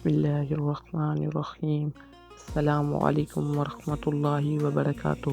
بسم اللہ الرحمن الرحیم۔ السلام علیکم ورحمۃ اللہ وبرکاتہ۔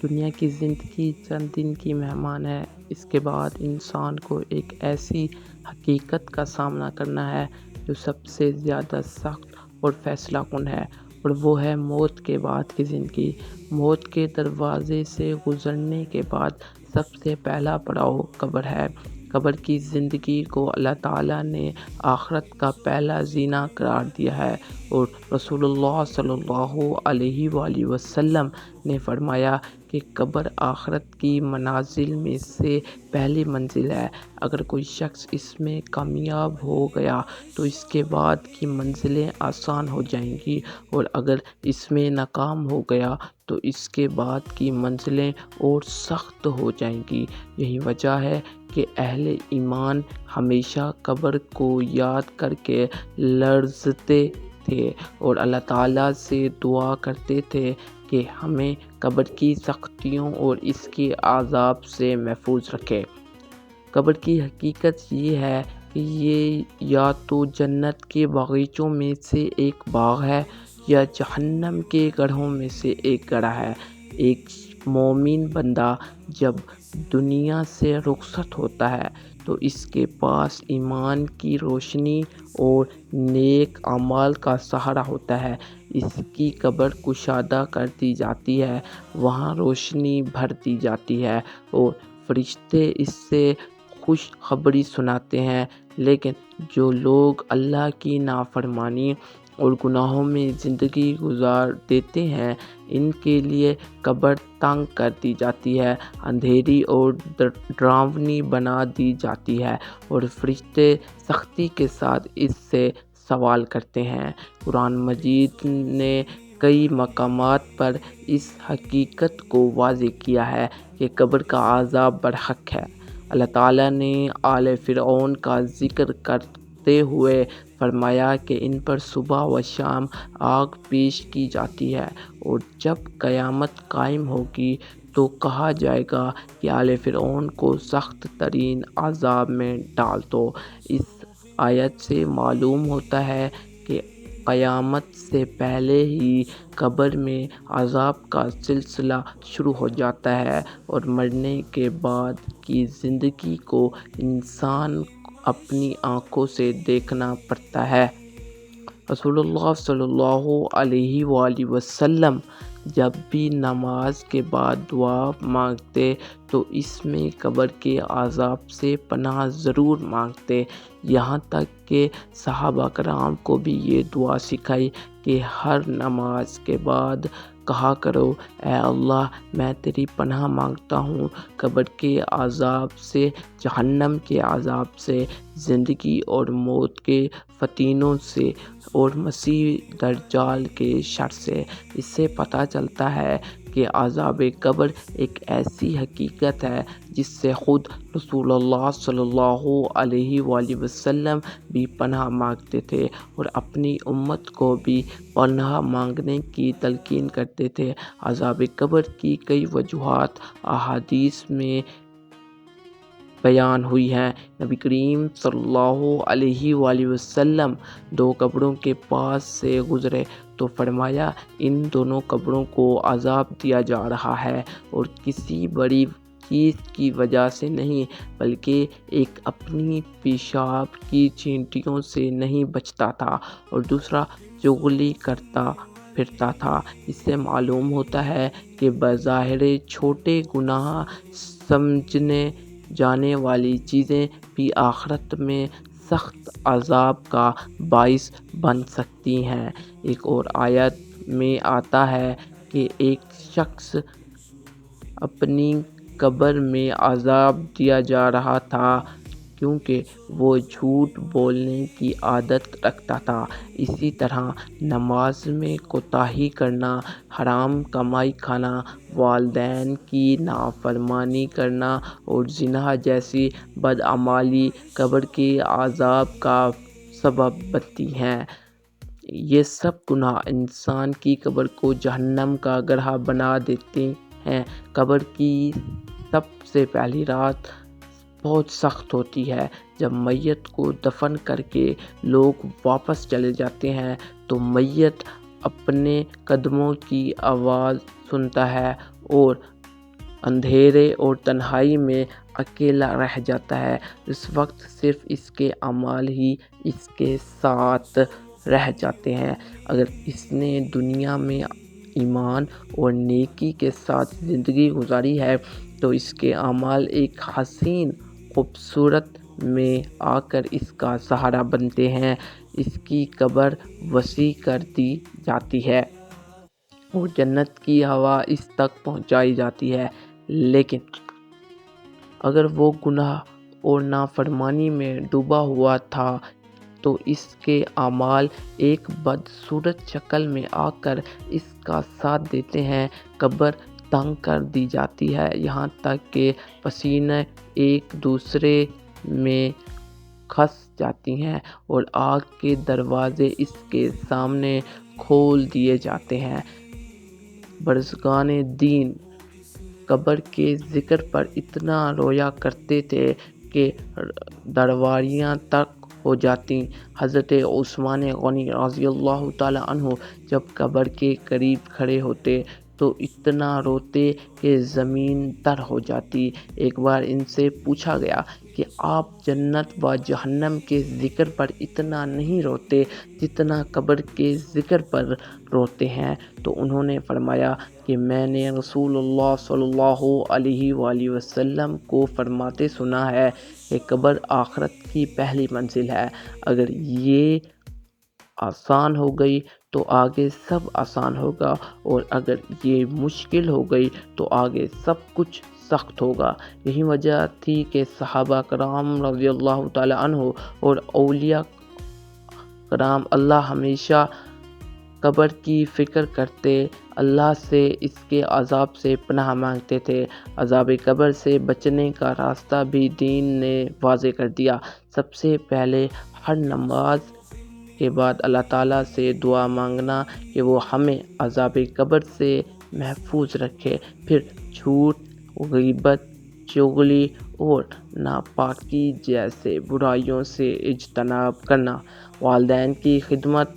دنیا کی زندگی چند دن کی مہمان ہے، اس کے بعد انسان کو ایک ایسی حقیقت کا سامنا کرنا ہے جو سب سے زیادہ سخت اور فیصلہ کن ہے، اور وہ ہے موت کے بعد کی زندگی۔ موت کے دروازے سے گزرنے کے بعد سب سے پہلا پڑاؤ قبر ہے۔ قبر کی زندگی کو اللہ تعالیٰ نے آخرت کا پہلا زینہ قرار دیا ہے، اور رسول اللہ صلی اللہ علیہ وآلہ وسلم نے فرمایا کہ قبر آخرت کی منازل میں سے پہلی منزل ہے۔ اگر کوئی شخص اس میں کامیاب ہو گیا تو اس کے بعد کی منزلیں آسان ہو جائیں گی، اور اگر اس میں ناکام ہو گیا تو اس کے بعد کی منزلیں اور سخت ہو جائیں گی۔ یہی وجہ ہے کہ اہل ایمان ہمیشہ قبر کو یاد کر کے لرزتے تھے اور اللہ تعالیٰ سے دعا کرتے تھے کہ ہمیں قبر کی سختیوں اور اس کے عذاب سے محفوظ رکھے۔ قبر کی حقیقت یہ ہے کہ یہ یا تو جنت کے باغیچوں میں سے ایک باغ ہے یا جہنم کے گڑھوں میں سے ایک گڑھا ہے۔ ایک مومن بندہ جب دنیا سے رخصت ہوتا ہے تو اس کے پاس ایمان کی روشنی اور نیک اعمال کا سہارا ہوتا ہے۔ اس کی قبر کشادہ کر دی جاتی ہے، وہاں روشنی بھر دی جاتی ہے اور فرشتے اس سے خوش خبری سناتے ہیں۔ لیکن جو لوگ اللہ کی نافرمانی اور گناہوں میں زندگی گزار دیتے ہیں، ان کے لیے قبر تنگ کر دی جاتی ہے، اندھیری اور ڈراؤنی بنا دی جاتی ہے، اور فرشتے سختی کے ساتھ اس سے سوال کرتے ہیں۔ قرآن مجید نے کئی مقامات پر اس حقیقت کو واضح کیا ہے کہ قبر کا عذاب برحق ہے۔ اللہ تعالیٰ نے آل فرعون کا ذکر کرتے ہوئے فرمایا کہ ان پر صبح و شام آگ پیش کی جاتی ہے، اور جب قیامت قائم ہوگی تو کہا جائے گا کہ آل فرعون کو سخت ترین عذاب میں ڈال دو۔ اس آیت سے معلوم ہوتا ہے کہ قیامت سے پہلے ہی قبر میں عذاب کا سلسلہ شروع ہو جاتا ہے، اور مرنے کے بعد کی زندگی کو انسان اپنی آنکھوں سے دیکھنا پڑتا ہے۔ رسول اللہ صلی اللہ علیہ وآلہ وسلم جب بھی نماز کے بعد دعا مانگتے تو اس میں قبر کے عذاب سے پناہ ضرور مانگتے، یہاں تک کہ صحابہ کرام کو بھی یہ دعا سکھائی کہ ہر نماز کے بعد کہا کرو، اے اللہ میں تیری پناہ مانگتا ہوں قبر کے عذاب سے، جہنم کے عذاب سے، زندگی اور موت کے فتنوں سے، اور مسیح دجال کے شر سے۔ اس سے پتہ چلتا ہے کہ عذاب قبر ایک ایسی حقیقت ہے جس سے خود رسول اللہ صلی اللہ علیہ وآلہ وسلم بھی پناہ مانگتے تھے، اور اپنی امت کو بھی پناہ مانگنے کی تلقین کرتے تھے۔ عذاب قبر کی کئی وجوہات احادیث میں بیان ہوئی ہیں۔ نبی کریم صلی اللہ علیہ وآلہ وسلم دو قبروں کے پاس سے گزرے تو فرمایا، ان دونوں قبروں کو عذاب دیا جا رہا ہے، اور کسی بڑی چیز کی وجہ سے نہیں بلکہ ایک اپنی پیشاب کی چینٹیوں سے نہیں بچتا تھا اور دوسرا چغلی کرتا پھرتا تھا۔ اس سے معلوم ہوتا ہے کہ بظاہر چھوٹے گناہ سمجھنے جانے والی چیزیں بھی آخرت میں سخت عذاب کا باعث بن سکتی ہیں۔ ایک اور آیت میں آتا ہے کہ ایک شخص اپنی قبر میں عذاب دیا جا رہا تھا کیونکہ وہ جھوٹ بولنے کی عادت رکھتا تھا۔ اسی طرح نماز میں کوتاہی کرنا، حرام کمائی کھانا، والدین کی نافرمانی کرنا اور زنا جیسی بدعمالی قبر کے عذاب کا سبب بنتی ہیں۔ یہ سب گناہ انسان کی قبر کو جہنم کا گڑھا بنا دیتے ہیں۔ قبر کی سب سے پہلی رات بہت سخت ہوتی ہے۔ جب میت کو دفن کر کے لوگ واپس چلے جاتے ہیں تو میت اپنے قدموں کی آواز سنتا ہے اور اندھیرے اور تنہائی میں اکیلا رہ جاتا ہے۔ اس وقت صرف اس کے اعمال ہی اس کے ساتھ رہ جاتے ہیں۔ اگر اس نے دنیا میں ایمان اور نیکی کے ساتھ زندگی گزاری ہے تو اس کے اعمال ایک حسین خوبصورت میں آ کر اس کا سہارا بنتے ہیں۔ اس کی قبر وسیع کر دی جاتی ہے اور جنت کی ہوا اس تک پہنچائی جاتی ہے، لیکن اگر وہ گناہ اور نافرمانی میں ڈوبا ہوا تھا تو اس کے اعمال ایک بدصورت شکل میں آ کر اس کا ساتھ دیتے ہیں۔ قبر تنگ کر دی جاتی ہے، یہاں تک کہ پسینے ایک دوسرے میں پھنس جاتی ہیں اور آگ کے دروازے اس کے سامنے کھول دیے جاتے ہیں۔ بزرگان دین قبر کے ذکر پر اتنا رویا کرتے تھے کہ درواریاں تک ہو جاتیں۔ حضرت عثمان غنی رضی اللہ تعالیٰ عنہ جب قبر کے قریب کھڑے ہوتے تو اتنا روتے کہ زمین تر ہو جاتی۔ ایک بار ان سے پوچھا گیا کہ آپ جنت و جہنم کے ذکر پر اتنا نہیں روتے جتنا قبر کے ذکر پر روتے ہیں، تو انہوں نے فرمایا کہ میں نے رسول اللہ صلی اللہ علیہ وآلہ وسلم کو فرماتے سنا ہے کہ قبر آخرت کی پہلی منزل ہے۔ اگر یہ آسان ہو گئی تو آگے سب آسان ہوگا، اور اگر یہ مشکل ہو گئی تو آگے سب کچھ سخت ہوگا۔ یہی وجہ تھی کہ صحابہ کرام رضی اللہ تعالیٰ عنہ اور اولیاء کرام اللہ ہمیشہ قبر کی فکر کرتے، اللہ سے اس کے عذاب سے پناہ مانگتے تھے۔ عذاب قبر سے بچنے کا راستہ بھی دین نے واضح کر دیا۔ سب سے پہلے ہر نماز کے بعد اللہ تعالیٰ سے دعا مانگنا کہ وہ ہمیں عذاب قبر سے محفوظ رکھے، پھر جھوٹ، غیبت، چغلی اور ناپاکی جیسے برائیوں سے اجتناب کرنا، والدین کی خدمت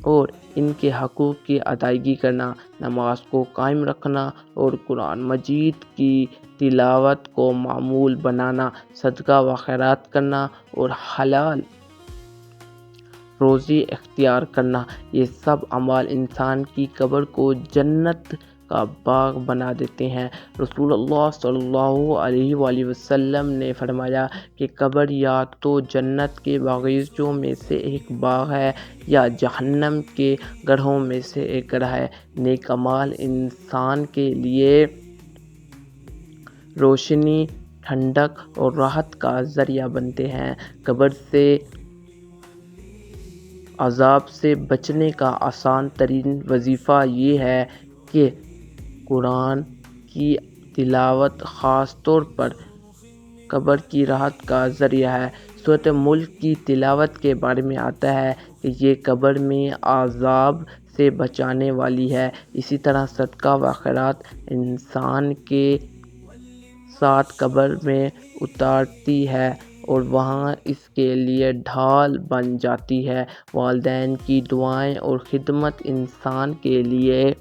اور ان کے حقوق کی ادائیگی کرنا، نماز کو قائم رکھنا اور قرآن مجید کی تلاوت کو معمول بنانا، صدقہ و خیرات کرنا اور حلال روزی اختیار کرنا۔ یہ سب اعمال انسان کی قبر کو جنت کا باغ بنا دیتے ہیں۔ رسول اللہ صلی اللہ علیہ وآلہ وسلم نے فرمایا کہ قبر یا تو جنت کے باغیچوں میں سے ایک باغ ہے یا جہنم کے گڑھوں میں سے ایک گڑھ ہے۔ نیک اعمال انسان کے لیے روشنی، ٹھنڈک اور راحت کا ذریعہ بنتے ہیں۔ قبر سے عذاب سے بچنے کا آسان ترین وظیفہ یہ ہے کہ قرآن کی تلاوت خاص طور پر قبر کی راحت کا ذریعہ ہے۔ سورۃ ملک کی تلاوت کے بارے میں آتا ہے کہ یہ قبر میں عذاب سے بچانے والی ہے۔ اسی طرح صدقہ و خیرات انسان کے ساتھ قبر میں اتارتی ہے اور وہاں اس کے لیے ڈھال بن جاتی ہے۔ والدین کی دعائیں اور خدمت انسان کے لیے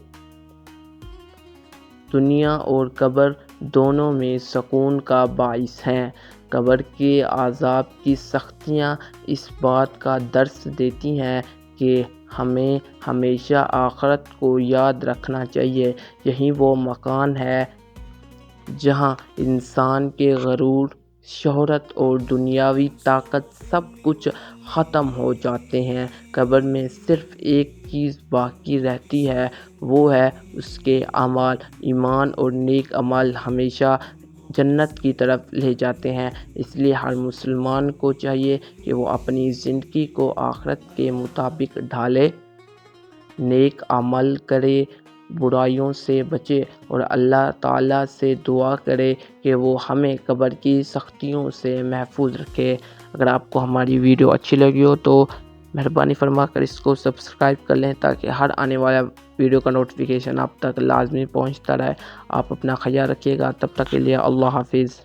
دنیا اور قبر دونوں میں سکون کا باعث ہیں۔ قبر کے عذاب کی سختیاں اس بات کا درس دیتی ہیں کہ ہمیں ہمیشہ آخرت کو یاد رکھنا چاہیے۔ یہی وہ مکان ہے جہاں انسان کے غرور، شہرت اور دنیاوی طاقت سب کچھ ختم ہو جاتے ہیں۔ قبر میں صرف ایک چیز باقی رہتی ہے، وہ ہے اس کے اعمال۔ ایمان اور نیک اعمال ہمیشہ جنت کی طرف لے جاتے ہیں۔ اس لیے ہر مسلمان کو چاہیے کہ وہ اپنی زندگی کو آخرت کے مطابق ڈھالے، نیک عمل کرے، برائیوں سے بچے اور اللہ تعالیٰ سے دعا کرے کہ وہ ہمیں قبر کی سختیوں سے محفوظ رکھے۔ اگر آپ کو ہماری ویڈیو اچھی لگی ہو تو مہربانی فرما کر اس کو سبسکرائب کر لیں تاکہ ہر آنے والا ویڈیو کا نوٹیفیکیشن آپ تک لازمی پہنچتا رہے۔ آپ اپنا خیال رکھیے گا، تب تک کے لیے اللہ حافظ۔